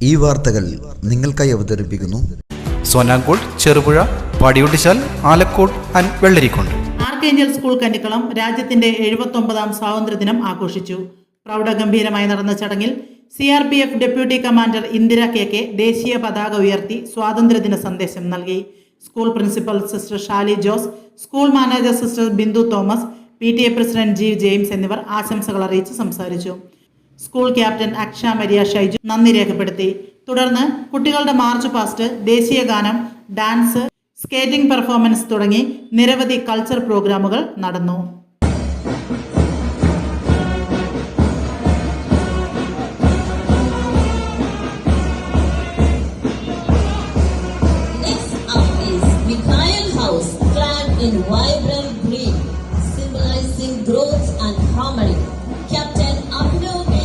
ഈ വാർത്തകൾ നിങ്ങൾക്കായി അവതരിപ്പിക്കുന്നു Sona gold, Cherupuzha, Padiyottuchal, Alakode and Vellarikundu. Archangel school Kannikkalam രാജ്യത്തിന്റെ 79ാം സ്വാതന്ത്ര്യദിനം ആഘോഷിച്ചു. പ്രൗഢഗംഭീരമായി നടന്ന ചടങ്ങിൽ CRPF deputy commander Indira KK ദേശീയ പതാക ഉയർത്തി സ്വാതന്ത്ര്യദിന സന്ദേശം നൽകി. School principal sister Shali Jose, school manager sister Bindu Thomas, PTA president G. James എന്നിവർ ആശംസകൾ അറിയിച്ച് സംസാരിച്ചു. School captain Aksha Maria Shyju നന്ദി രേഖപ്പെടുത്തി. തുടർന്ന് കുട്ടികളുടെ മാർച്ച് പാസ്റ്റ്, ദേശീയ ഗാനം, ഡാൻസ്, സ്കേറ്റിംഗ് പെർഫോമൻസ് തുടങ്ങി നിരവധി കൾച്ചർ പ്രോഗ്രാമുകൾ നടന്നു. In vibrant green, symbolizing growth and harmony. Captain Abhinav K.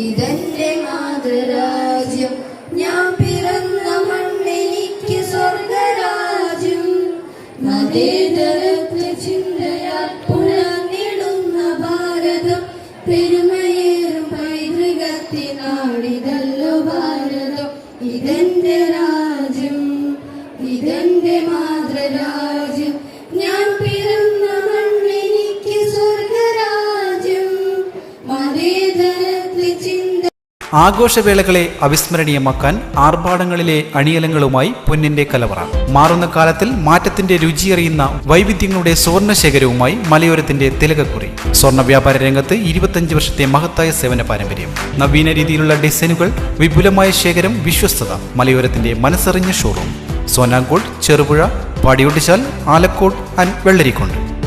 ഇതെന്റെ മാതൃരാജ്യം, ഞാൻ പിറന്ന മണ്ണെനിക്ക് സ്വർഗരാജ്യം. മതേതരത്വ ചിന്തയാൽ പുലർന്നിടുന്ന ഭാരതം, പെരുമയേറും പൈതൃകത്തിനാടിതല്ലോ ഭാരതം. ഇതെന്റെ രാജ്യം, ഇതെന്റെ മാതൃരാജ്യം, ഞാൻ പിറന്ന മണ്ണെനിക്ക് സ്വർഗരാജ്യം. ആഘോഷവേളകളെ അവിസ്മരണീയമാക്കാൻ ആർഭാടങ്ങളിലെ അണിയലങ്ങളുമായി പൊന്നിന്റെ കലവറ. മാറുന്ന കാലത്തിൽ മാറ്റത്തിന്റെ രുചിയറിയുന്ന വൈവിധ്യങ്ങളുടെ സ്വർണ്ണശേഖരവുമായി മലയോരത്തിന്റെ തിലകക്കുറി. സ്വർണ്ണ വ്യാപാര രംഗത്ത് 25 വർഷത്തെ മഹത്തായ സേവന പാരമ്പര്യം. നവീന രീതിയിലുള്ള ഡിസൈനുകൾ, വിപുലമായ ശേഖരം, വിശ്വസ്തത. മലയോരത്തിന്റെ മനസ്സറിഞ്ഞ showroom. Sona gold, Cherupuzha, Padiyottuchal, Alakode and Vellarikundu.